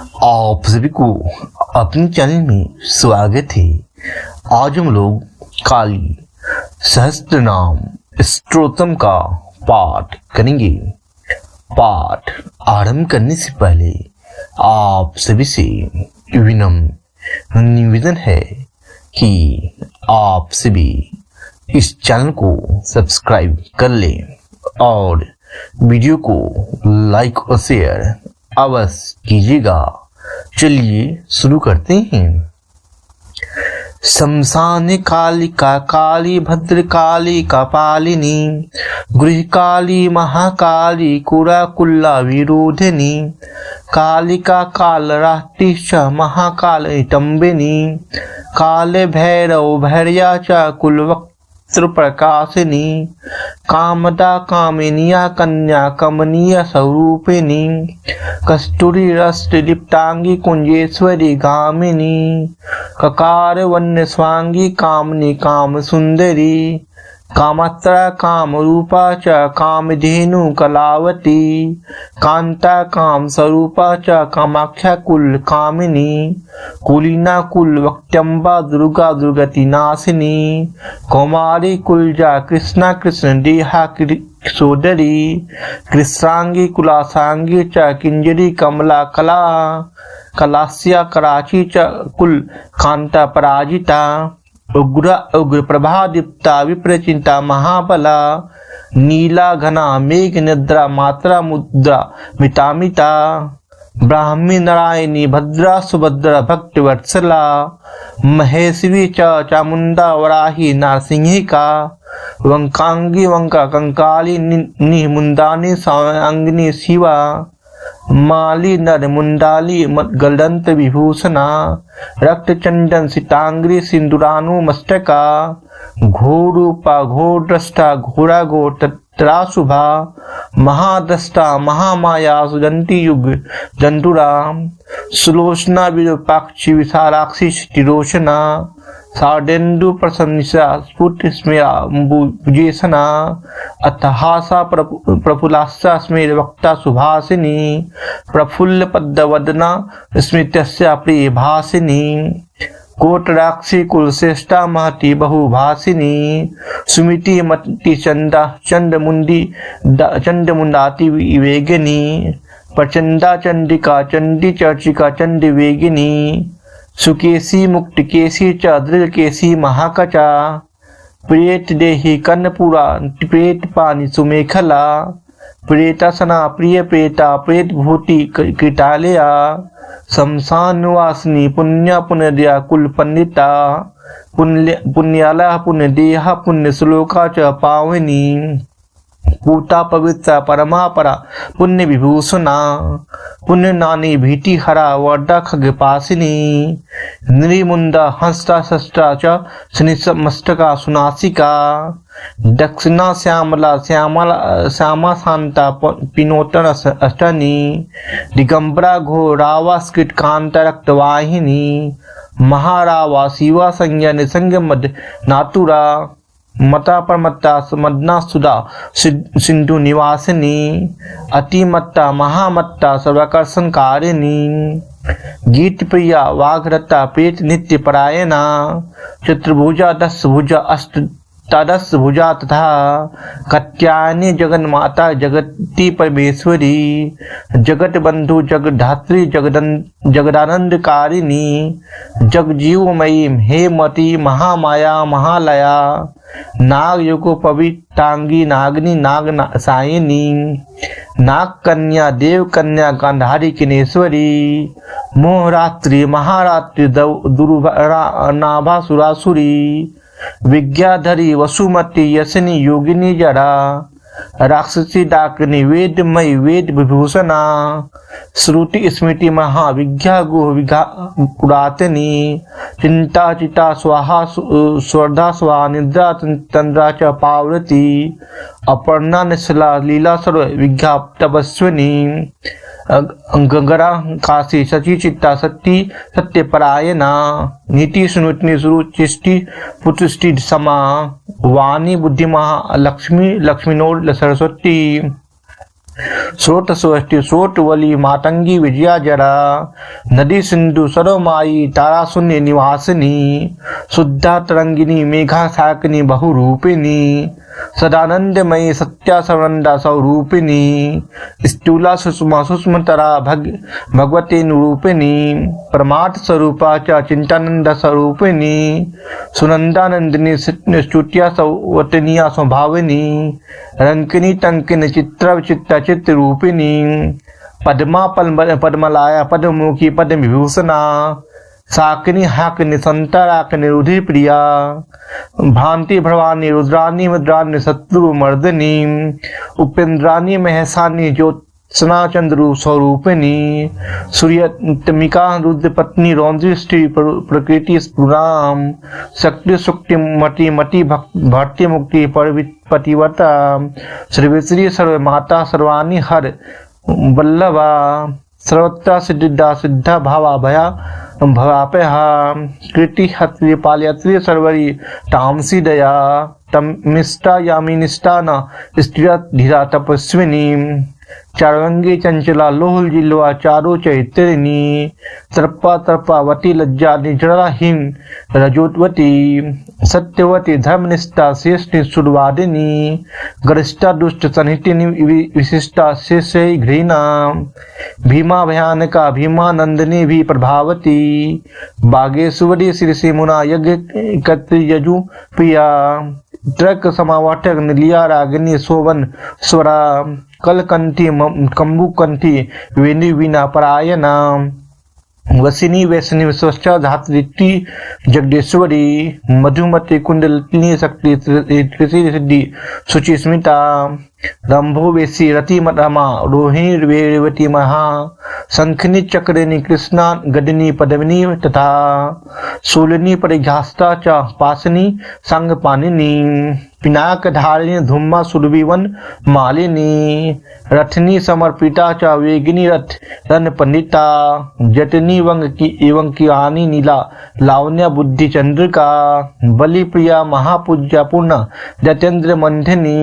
आप सभी को अपने चैनल में स्वागत है। आज हम लोग काली सहस्त्र नाम स्तोत्रम का पाठ करेंगे। पाठ आरंभ करने से पहले आप सभी से विनम्र निवेदन है कि आप सभी इस चैनल को सब्सक्राइब कर लें और वीडियो को लाइक और शेयर अवश्य कीजिएगा। चलिए शुरू करते हैं। शमशान कालिका काली भद्र काली कपालिनी गृह काली महाकाली कुराकुल्ला विरोधिनी कालिका काल रात्रि च महाकाल टम्बिनी काल भैरव भैर्या च कुलवक्त्र प्रकाशिनी कामदा कामिनिया कन्या कमनीय स्वरूपिणी कस्तूरी रस्त लिप्तांगी कुंजेश्वरी गामिनी ककार वन्य स्वांगी कामनी काम सुंदरी कामत्रा काम रूपा च कामधेनु कलावती कांता काम स्वरूपा च कामाख्या कुल कामिनी कुलीना कुल वक्त्यंबा दुर्गा दुर्गति नाशिनी कौमारी कुलजा कृष्णा कृष्ण देहा सोदरी कृष्णांगी कुलासांगी च किंजरी कमला कला कलास्या कराची च कुल कांता पराजिता उग्र उग्र प्रभा दीप्ता विप्रचिंता महाबला नीला घना मेघ निद्रा मात्रा मुद्रा मितामिता ब्राह्मी नारायणी भद्रा सुभद्रा भक्त वत्सला महेश्वी च चामुंडा वराही नारसिंहिका वंकांगी वंका कंकाली निमुंदानी सांगिनी शिवा माली नर मुंडाली गलदंत विभूषणा रक्त चंदन सितांग्री सिंदुरानु मस्तका घोरूपा घोर दृष्टा घोरा घोर तत्राशुभा महादृष्टा महामाया सुदंती युग जंतुरा सुलोचना विरूपाक्षी विशालाक्षी तिरोचना सार्डेन्दु प्रसन्निसा स्फुट स्मेरा भुजेसना अतहासा प्रफुल्लासा स्मेर वक्ता सुभासिनी प्रफुल्ल पद्मवदना स्मृत्यस्या प्रिय भासिनी कोटराक्षी कुलश्रेष्ठा महती बहुभासिनी सुमिति मति चंदा चंडमुंडी चंडमुंडाति विवेगिनी प्रचंडा चंडिका चंडी चर्चिका चंडी वेगिनी सुकेशी मुक्तकेशी च दृढ़केशी महाकचा प्रेत देहि कन्नपुरा प्रेत पानी सुमेखला प्रेतासना प्रिय प्रेता प्रेत भूति कृतालया शमशान निवासिनी पुण्य पुण्यदया कुल पंडिता पुण्याला पुण्यदेहा पुण्य श्लोका च पावनी पूता पवित्र परमा पुण्य विभूषणा पुण्य नानी भीति हरा वर्दा खगपासिनी नृमुंदा हंसता शस्त्रा च शनिमस्तका सुनासिका दक्षिणा श्यामला श्यामा शांता पिनोतन अष्टनी दिगंबरा घोर रावा स्किट कांता रक्तवाहिनी महारावा शिवा संज्ञा निसंग मद नातुरा मता परमत्ता मदना सुधा सिंधु निवासिनी अतिमत्ता महामत्ता सर्वाकर्षणकारिणी गीत प्रिया वाघरता प्रेत नित्य परायणा चतुर्भुजा दस भुजा अष्टादश भुजा तथा कत्यायनी जगन्माता जगती परमेश्वरी जगत बंधु जगधात्री जगदानंदकारिणी जगजीवमयी हेमती महामाया महालया नाग युगो पवित्रांगी नागनी नाग सायिनी नाग कन्या देव कन्या गांधारी किनेश्वरी मोहरात्रि महारात्रि दुर्नाभा सुरासुरी विज्ञाधरी वसुमती यशनी योगिनी जड़ा राक्षसी डाकनी वेदमयी वेद विभूषणा श्रुति स्मृति महाविज्ञा गुरातनी चिंता चिता स्वाहा स्वर्धा स्वा निद्रा तंद्रा च पावती अपर्णा निशला लीला सर्व विज्ञा तपस्विनी गंगरा काशी सची चित्ता सत्ती सत्यपरायणा नीति सुनुतनी सुरुचिष्टि पुत्रष्टि समा वाणी बुद्धि महा लक्ष्मी लक्ष्मीनोर सरस्वती स्रोत स्वष्टि सोट वली मातंगी विजया जरा नदी सिंधु सरोमाई तारा शून्य निवासिनी शुद्धा तरंगिनी मेघा साकिनी बहुरूपिणी सदानंदमयी सत्या सवंदा स्वरूपिणी स्थूला सुषमा सुषमतरा भगवती रूपिणी परमार्थ स्वरूपा च चिंतानंद स्वरूपिणी सुनंदानंदिनी स्तुत्या सवतनिया स्वभाविनी रंकिनी टंकिनी चित्र विचित्र चित्त रूपिणी पद्मा पद्मलाया पद्ममुखी पद्म विभूषणा साकिनी हाकिनी संतराकिनी रुधि प्रिया भांति भवानी रुद्रानी मुद्रानी शत्रु मर्दनी उपेंद्रानी महेशानी ज्योत्सना चंद्रु स्वरूपिणी सूर्यतमिका रुद्र पत्नी रौद्री स्त्री प्रकृति स्फुराम शक्ति सुक्ति मति मति भक्ति मुक्ति पतिव्रता सर्वेश्वरी सर्वमाता सर्वाणी हर वल्लभा सर्वत्र सिद्धा सिद्धा भावा भया भवापहा कृति हत्रि पालयत्री सर्वरी तामसी दया तमिष्टा यामिनिष्ठा न स्त्रिया धीरा तपस्विनी चारंगी चंचला लोहल जिलवा चारो चैत्रिणी तर्पा तर्पावती लज्जा निजराहीन रजोतवती सत्यवती धर्मनिष्ठा श्रेष्ठ सुरवादिनी गरिष्ठा दुष्ट सन्निहितिनी विशिष्टा शेषै घृणा भीमा भयानका भीमा नंदिनी भी प्रभावती बागेश्वरी श्री मुना यज्ञ कत्री यजु प्रिया ट्रक समावाटक निलिया रागिनी शोभन स्वरा कलकंठी कंबुकंठी वेणी वीणा परायणा वसिनी वैष्णवी स्वच्छा धात्री जगदेश्वरी मधुमती कुंडलिनी शक्ति सिद्धि शुचि स्मिता रंभो वेशी रति रमा रोहिणी वेवती महा शंखनी चक्रिनी कृष्णा गदिनी पद्मिनी तथा शूलिनी परिघास्ता च पासनी संग पानिनी पिनाक धारिणी धूमा सुरभिवन मालिनी रथनी समर्पिता च वेगिनी रथ रन पंडिता जटनी वंग की एवं की आनी नीला लावण्य बुद्धि चंद्रिका बलि प्रिया महापूज्या पूर्ण जतेन्द्र मंथिनी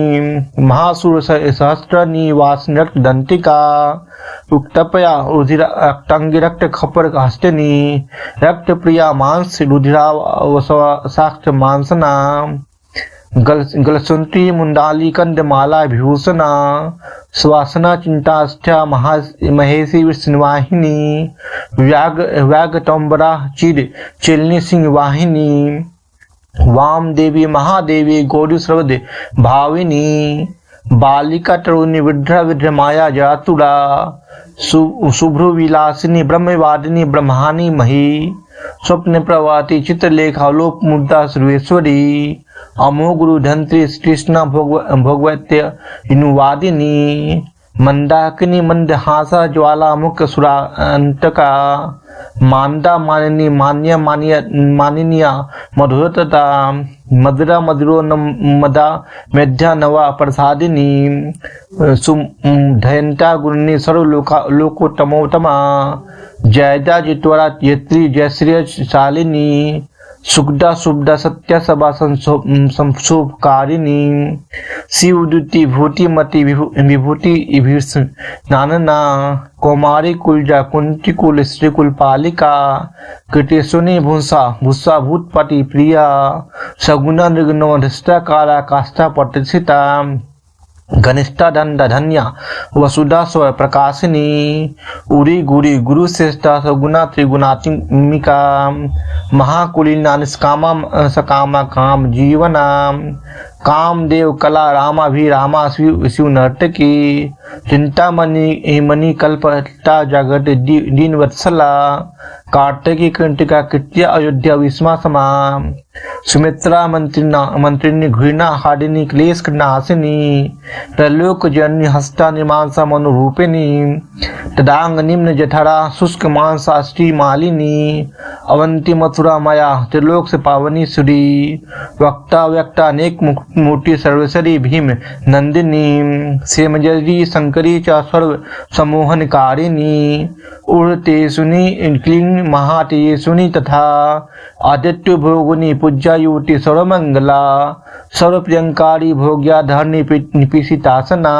महासुर सहस्त्र निवास नृत्य दंतिका उक्तपया रुधिरा रक्तांगी रक्त खपर हस्तिनी रक्त प्रिया मांस रुधिरा साक्ष मांसना गलसुंती मुंडाली कंद माला विभूषणा सुवासना चिंताष्ठा महेशी विष्णुवाहिनी व्याग तंबरा चिर चिलनी सिंह वाहिनी वाम देवी महादेवी गौरी सर्वद भाविनी बालिका तरुणी विद्रा विद्र माया जातुरा शुभ्रु विलासिनी ब्रह्मवादिनी ब्रह्मानी मही स्वप्न प्रवाती चित्रलेखालोक मुद्दा सर्वेश्वरी अमो गुरु धंत्री कृष्णा भोगवत्य इनुवादिनी मंदाकिनी मंदहासा ज्वाला मुख सुरांतका मांदा मानिनी मान्य मानिनिया मधुरतता मधुरा मधुरो मदा मेध्या नवा प्रसादिनी सुधयंता गुरुनी सर्वलोकोत्तमोत्तमा जयदा जित्वरा यत्री जयश्री शालिनी सुखदा सुबदा सत्या सभा संशोभकारिणी शिवदूती भूति मति विभूति नानना कौमारी कुलजा कुंती कुल श्री कुल पालिका कृतेशुनी भूसा भूतपति प्रिया सगुना निर्गुण धृष्टा काला काष्ठा प्रतिष्ठिता घनिष्ठा दंड धन्या वसुधा स्व प्रकाशिनी उरी गुरी गुरु श्रेष्ठा सगुणा त्रिगुणात्मिका महाकुलीना निष्कामा सकामा काम जीवना कामदेव कला रामा भी रामा शिव नर्तकी चिंतामणि मणि कल्पता जगत दीन वत्सला कार्तिकी कंटिका कृत्या अयोध्या विस्मा समा सुमित्रा मंत्रिनी घृणा हाडिनी क्लेश नाशिनी त्रैलोक जननी हस्ता निमांसा मनुरूपिणी तदांग निम्न जठरा शुष्क मांसा श्री मालिनी अवंती मथुरा माया त्रिलोक से पावनी सुरी वक्ता व्यक्ता अनेक मुक्त मूर्ति सर्वेश्वरी भीम नंदिनी श्रीमजरी शंकरी च सर्व सम्मोहनकारिणी उर्तेषुनि क्लीं महातेषुनि तथा आदित्य भोगुनि पूज्यायुति सर्वमंगला सर्वप्रियंकारी भोग्या धरणी निपिसितासना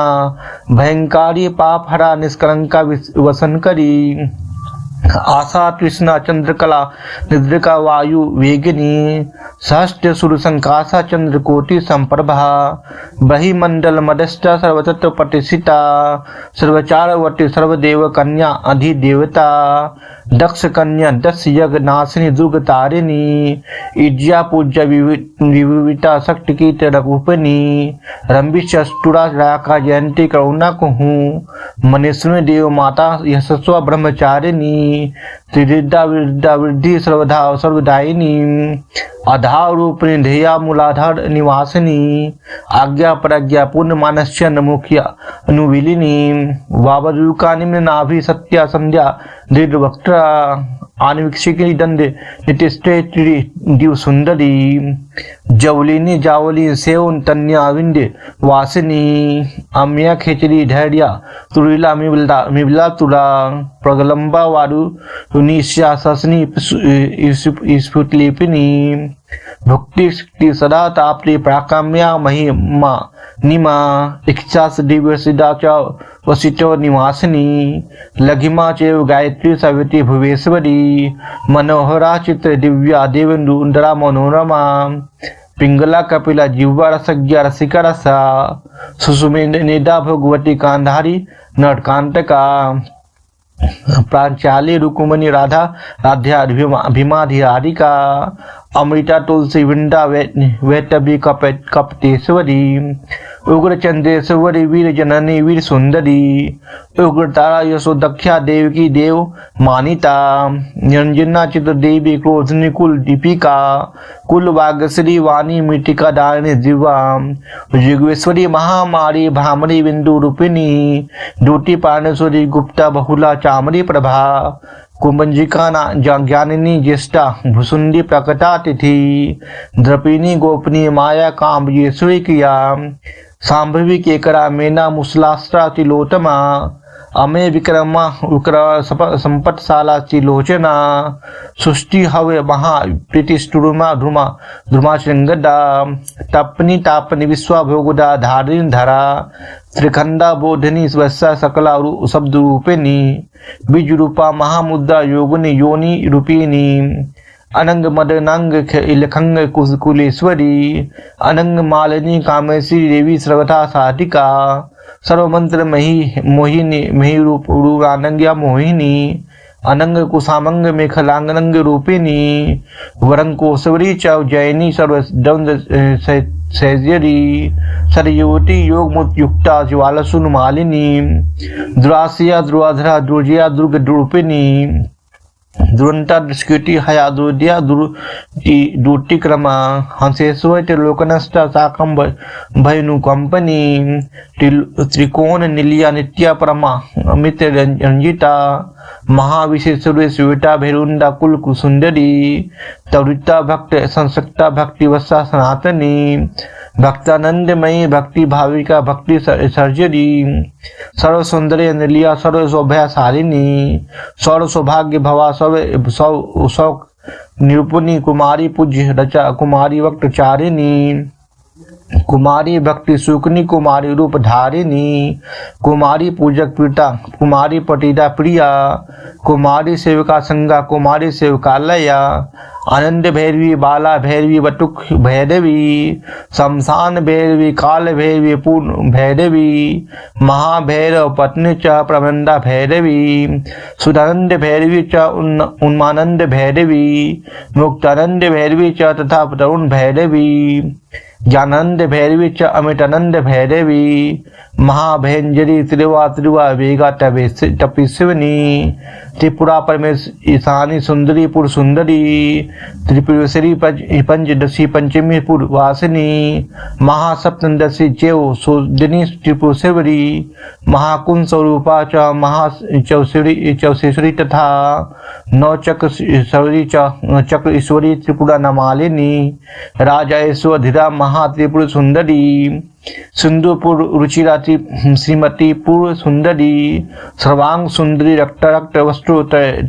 भयंकारी पापहरा निष्कलंका वसनकरी आशा तृष्णा चंद्रकला निद्रिका वायु वेगिनी सहस्त्र सुर संकाशा चंद्रकोटि संप्रभा बहिमंडल मदस्थ सर्वतत्व प्रतिष्ठिता सर्वचारवती सर्वदेव कन्या अधिदेवता दक्ष कन्या दस यज्ञ नाशिनी दुर्ग तारिणी इज्या पूज्य विविता शक्ति की रूपिणी रंबिष्टुरा राका जयंती करुणा कुहू मनेश्वरी देव माता यशस्व ब्रह्मचारिणी त्रिविद्या विद्या वृद्धि सर्वधा सर्वदायिनी आधार रूपिणी ध्येया मूलाधार निवासिनी आज्ञा प्रज्ञा पूर्ण मानस्य मुखिया अनुविलिनी वावरूका निम्न नाभि सत्या संध्या दृढ़ वक्त्रा आनविक्षिकी दंड नितिष्ठे दिव सुंदरी जवलिनी जावली सेवन तन्या विंध्य वासिनी अम्या खेचरी धैर्या तुरीला मिबला तुरा प्रगलंबा वारु निश्या ससनी स्फुटलिपिनी भक्ति सदा ताप्ति प्राकाम्या महिमा निमा इच्छा दिव्य सिद्धा च वसिष्ठो निवासिनी लघिमा चेव गायत्री सविति भुवेश्वरी मनोहरा चित्र दिव्या देवेंदुरा मनोरमा पिंगला कपिला जिह्वा रसज्ञा रसिका रसा सुसुमेधा भगवती कांधारी नटकांतका प्रांचाली रुकुमणि राधा राध्या भीमाधिराधिका अमृता तुलसी विंदा वैतभी कपतेश्वरी उग्र चंद्रेश्वरी वीर जननी वीर सुंदरी उग्र तारा यशोदक्षा देव की देव मानिता निरंजना चित्र देवी क्रोधनी कुल दीपिका कुल वागश्री वाणी मृतिका दारिणी दिवा युगेश्वरी महामारी भामरी बिंदु रूपिणी द्युति पारणेश्वरी गुप्ता बहुला चामरी प्रभा कुंभंजिका ज्ञानिनी ज्येष्ठा भुसुंडी प्रकटा तिथि द्रपिणी गोपनी माया काम्बेश्वरी क्रिया सांभवी केकरा मेना मुसलास्त्रा तिलोतमा अमे विक्रमा संपत्शाला चिलोचना सृष्टि हवे महा प्रीतिष्टुरुमा ध्रुमा ध्रुमाचंगदा तपनी तापनी विश्वा भोगुदा धारिणी धरा त्रिखंडा बोधनी स्वस्या सकला शब्द रूपिणी बीज रूपा महामुद्रा योगिनी योनि रूपिणी अनंग मदनंग इलखंग कुलेश्वरी अनंग मालिनी कामेश्वरी देवी सर्वथा साधिका सर्वमंत्र मोहिनी मही रूप रूरानंग्या मोहिनी अनंग कुसामंग मेखलांगनंग रूपिणी वरंकोश्वरी च जैनी सर्वदंद सैजरी सरयुवती योग मुक्ता ज्वालसुन मालिनी द्रासिया द्रुआधरा दुर्जया दुर्ग रूपिणी दुरंता दुष्कृति हया दुर्दया दुर्ति क्रमा हंसेश्वर त्रिलोकनष्ट साकम भयनुकंपनी त्रिकोण निलिया नित्या परमा अमित रंजिता महाविशेश्वरी सुविता भैरुंडा कुल कुसुंदरी तवृता भक्त संसक्ता भक्ति वत्सा सनातनी भक्तानंदमयी भक्ति भाविका भक्ति सर्जरी सर्व सुंदरी निलिया सर्व शोभा शालिनी सर्व सौभाग्य भवा सौ निरूपणी कुमारी पूज्य रचा कुमारी वक्त चारिणी कुमारी भक्ति सुकनी कुमारी रूप धारिणी कुमारी पूजक पीता कुमारी पटीदा प्रिया कुमारी सेविका संगा कुमारी सेवकालया आनंद भैरवी बाला भैरवी बटुक भैरवी शमशान भैरवी काल भैरवी पूर्ण भैरवी महाभैरव पत्नी च प्रबंधा भैरवी सुधानंद भैरवी च उन्मानंद भैरवी मुक्तानंद भैरवी च तथा तरुण भैरवी ज्ञानंद भैरवी च अमितानंद भैरवी महाभयंजरी त्रिवा त्रिवा वेगा तपिस्विनी त्रिपुरा परमेश ईशानी सुंदरी पुर सुंदरी त्रिपुरेश्वरी पंचदशी पंचमी पुर वासिनी महासप्तदशी चेव सुदिनी त्रिपुरेश्वरी महाकुंज स्वरूपा च चौसेश्वरी तथा नवचक्रेश्वरी चक्र ईश्वरी त्रिपुरा नमालिनी राजाएश्वर धीरा महात्रिपुर सुंदरी सिंधुपुर रुचिरा श्रीमती पूर्व सुंदरी सर्वांग सुंदरी रक्त रक्त वस्त्र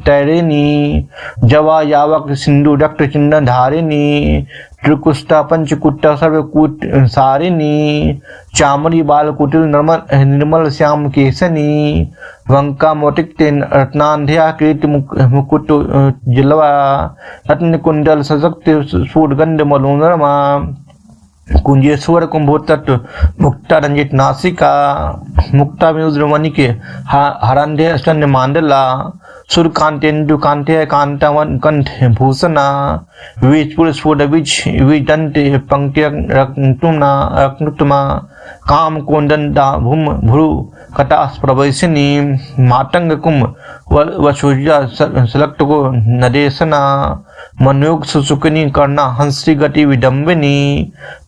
तैरिणी जवा यावक सिंधु रक्त चिन्ह धारिणी त्रिकुष्टा पंचकुट्टा सर्वकूट सारिणी चामरी बाल कुटिल निर्मल श्याम केसनी वंका मोटिक रत्नांध्या कीर्ति मुकुट जलवा रत्न कुंडल सशक्त स्फुटगंध मलोनमा कुंजेश्वर कुंभोत्तट मुक्ता रंजित नासिका मुक्ता म्यूजमणि के हरंध्य स्तन्य मांडला सुर कांतेन्दु कांत्य कांतावन कंठ भूषणा वीजपुर स्फुट विदंत पंक्ति रत्नुमा काम कोंदंता भूम भ्रु कटास प्रवेशिनी मातंग कुम वसुजा सलक्त को नदेशना मनोयोग सुसुकनी करना हंसी गति विडम्बिनी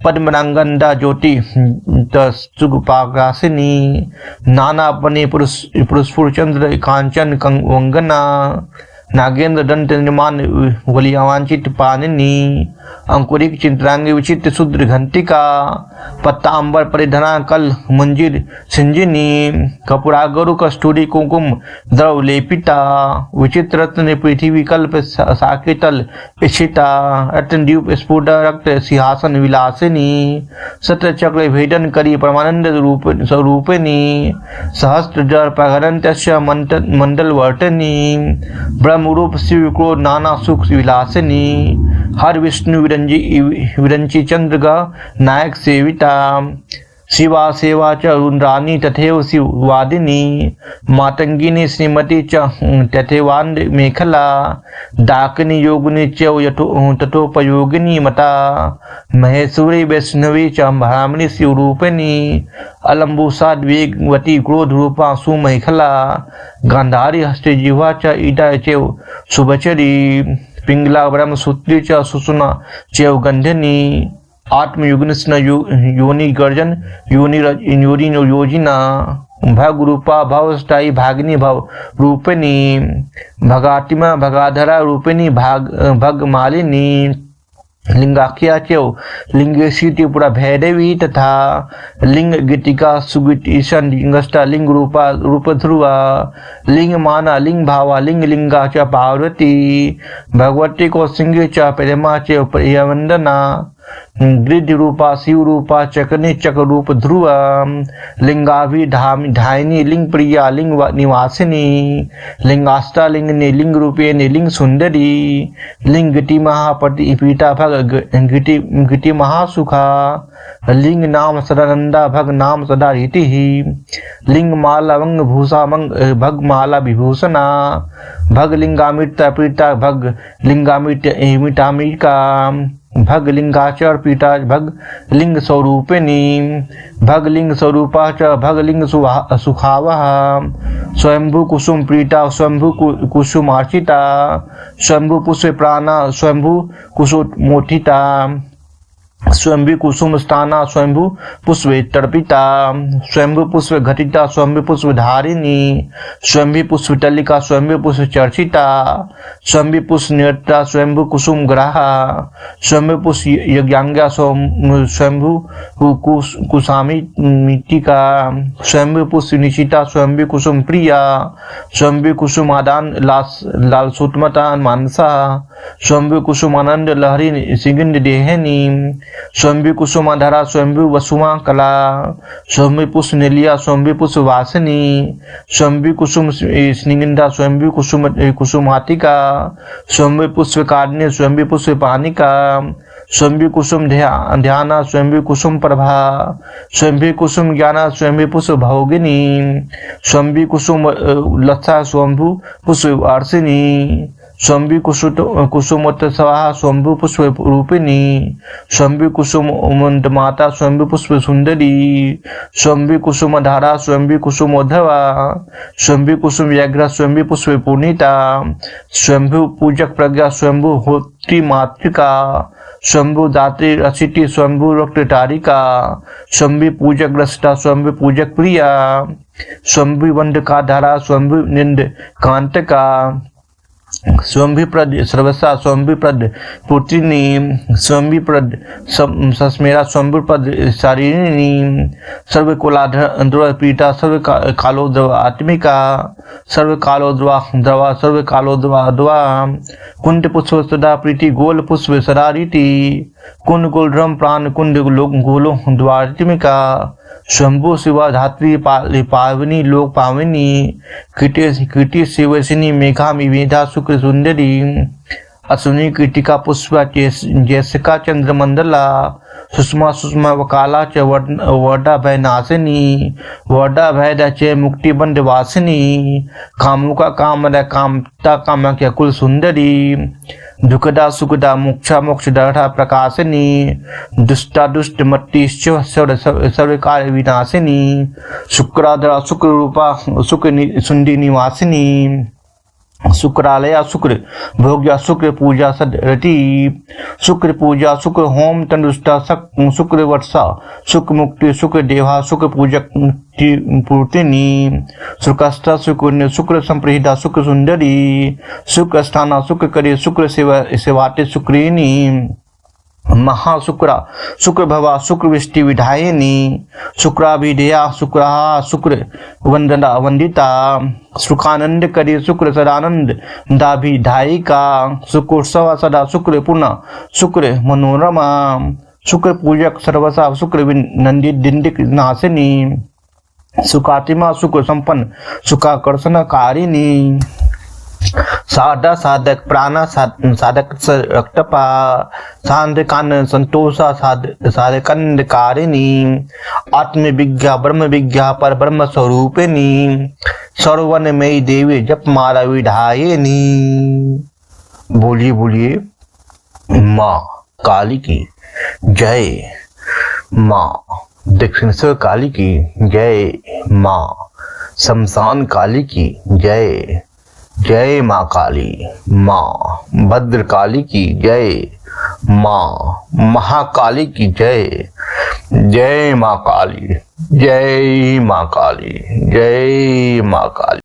पद्मनांगंदा ज्योति सुगपाग्रासिनी नाना अपने पुरुष चंद्र कांचन वंगना नागेंद्र दंत निर्माण वलियावांचित पानिनी अंकुरिक चित्रांगी विचित्र शुद्र घंटिका पत्तांबर परिधना कल मंजिर सिंजिनी कपुरागरु कस्तूरी कुंकुम द्रव लेपिता विचित्र रत्न पृथ्वी कल्प साकेतल इच्छिता रत्न द्वीप स्फुट रक्त सिंहासन विलासिनी सत्र चक्र भेदन करी परमानंद स्वरूपिणी सहस्त्र जर प्रगरंत मंडल वर्तनी ब्रह्मरूप शिव क्रोध नाना सुख विलासिनी हर विष्णु विरंची चंद्र का नायक सेविता शिवा सेवा च रुद्रानी तथैव शिववादिनी मातंगिनी श्रीमती च तथैवान्द मेखला डाकिनी योगिनी च तथोपयोगिनी मता महेश्वरी वैष्णवी च ब्राह्मणी शिवरूपिणी अलम्बुसा वेगवती क्रोध रूपा सुमेखला गांधारी हस्तिजिह्वा च ईटा चैव सुभचरी पिंगला ब्रह्मसूत्री च सुसुना चैव गंधिनी आत्मयुग्न योनि गर्जन योनि योजिना भग रूपा भवष्टाई भागिनी भव रूपिणी भगातिमा भगाधरा रूपिणी भग मालिनी लिंगाख्या चैव लिंगेशी त्रिपुरा भैरवी तथा लिंग गीतिका सुगित ईशन लिंगस्टा लिंग रूपा रूप ध्रुवा लिंग माना लिंग भावा लिंग लिंगा च पार्वती भगवती को सिंह च प्रेमा च प्रियवंदना गृध रूपा शिव रूपा चकनी चक रूप ध्रुव लिंगाभि धायनी लिंग प्रिया लिंग निवासिनी लिंगाष्टा लिंगनी लिंग रूपेणी लिंग सुंदरी लिंग गिटी महापति पीता भग गिटी महासुखा लिंग नाम सदानंदा भग नाम सदा रीति लिंग माला वंग भूषा मंग भग माला विभूषणा भग लिंगामृता पीता भग लिंगामृता भग लिंगाचर पीटा भग लिंग स्वरूपिणी भग लिंग स्वरूपा च भग लिंग सुखावः स्वयंभू कुसुम प्रीता स्वयंभू कुसुमार्चिता स्वयंभू पुष्प प्राणा स्वयंभू कुसुमोठिता स्वयंभू कुसुम स्थाना स्वयंभू पुष्प तर्पिता स्वयंभू पुष्प घटिता स्वयंभू पुष्प धारिणी स्वयंभू पुष्प टलिका स्वयंभू पुष्प चर्चिता स्वयंभू पुष्प निरता स्वयंभू कुसुम ग्राहा स्वयंभू पुष्प यज्ञांगा स्वयंभू कुसामी मिटिका स्वयंभू पुष्प निशिता स्वयंभू कुसुम प्रिया स्वयंभू कुसुम आदान लाल सुतमता मानसा स्वयंभू कुसुम आनंद लहरी सिंगिंद देहनी स्वयंभू कुसुमाधरा स्वयंभू वसुमा कला स्वयंभू पुष्प नीलिया स्वयंभू पुष्प वासिनी स्वयंभू कुसुम स्निगिंधा स्वयंभू कुसुमातिका स्वयंभू पुष्प कारिणी स्वयंभू पुष्प पानिका स्वयंभू कुसुम ध्याना स्वयंभू कुसुम प्रभा स्वयंभू कुसुम ज्ञाना स्वयंभू पुष्प भोगिनी स्वयंभू कुसुम लता स्वयंभू पुष्प वार्षिनी स्वयंभू कुसुमोत्तर स्वाहा स्वयंभू पुष्प रूपिणी, स्वयंभू कुसुम माता स्वयंभू पुष्प सुंदरी, स्वयंभू कुसुम धारा स्वयंभू कुसुमोद्धवा, स्वयंभू कुसुम व्याघ्र स्वयंभू पुष्प पुनीता, स्वयंभू पूजक प्रज्ञा स्वयंभू होत्री मातृका, स्वयंभू दात्री रसिटी स्वयंभू रक्त तारिका, स्वयंभू पूजक रसता स्वयंभू पूजक प्रिया, स्वयंभू वंद का धारा स्वयंभू निंद कांतका, स्वयंभू प्रद सर्वसा स्वयंभू प्रद पुत्रिनी, स्वयंभू प्रद सस्मेरा स्वयंभू प्रद शारीरिणी, सर्व कुलाध्रुव पीता सर्व कालोद्रव आत्मिका, सर्व कालोद्रवा सर्व कालोद्रवा, कुंड पुष्प सदा प्रीति गोल पुष्प सदारिति, कुंड गोलड्रम प्राण कुंड गोलो द्वारित्मिका, शंभु शिवा धात्री पावनी लोक पावनी, कीर्ति शिवसिनी मेघा मेधा शुक्र सुंदरी, अश्विनी कीर्तिका पुष्पा जैसिका चंद्रमंडला, सुषमा सुषमा वकाला च वर्डा भय नासिनी, वर्डा भय च मुक्ति बंद वासिनी, कामुका कामदा कामता कामाख्या कुल सुंदरी, दुखदा सुखदा मोक्षा मोक्ष दृढ़ा प्रकाशिनी, दुष्टा दुष्ट मट्टी सर्व कार्य विनाशिनी, शुक्राधरा शुक्र रूपा शुक्र सुंदी निवासिनी, शुक्रालया शुक्र भोग्या शुक्र पूजा सदरति, शुक्र पूजा शुक्र होम तनुष्टा शुक्र वर्षा शुक्र मुक्ति शुक्र देवा शुक्र पूजक पूर्तिनी, शुक्रस्था शुक्र शुक्र संप्रहिता शुक्र सुंदरी, शुक्र स्थाना शुक्र करे शुक्र सेवाते शुक्रिनी, महाशुक्रा शुक्र भवा शुक्र विष्टि विधायिनी, शुक्राभिधेया शुक्रा शुक्र वंदना वंदिता, सुखानंद करी शुक्र सदानंद दाभिधायिका, शुक्रोत्सव सदा शुक्र पुनः शुक्र मनोरमा, शुक्र पूजक सर्वसा शुक्र नंदित दिंडिक नासिनी, सुखातिमा शुक्र संपन्न सुखाकर्षण कारिणी, साधा साधक प्राणा साधक रक्तपा, शांत कान संतोषा साधकंद कारिणी, आत्म विज्ञा ब्रह्म विज्ञा पर ब्रह्म स्वरूपिणी, सर्वन मई देवी जप माला विधायिनी। बोलिए बोलिए माँ काली की जय, माँ दक्षिणेश्वर काली की जय, माँ शमशान काली की जय, जय माँ काली, माँ भद्र काली की जय, माँ महाकाली की जय, जय माँ काली, जय माँ काली, जय माँ काली।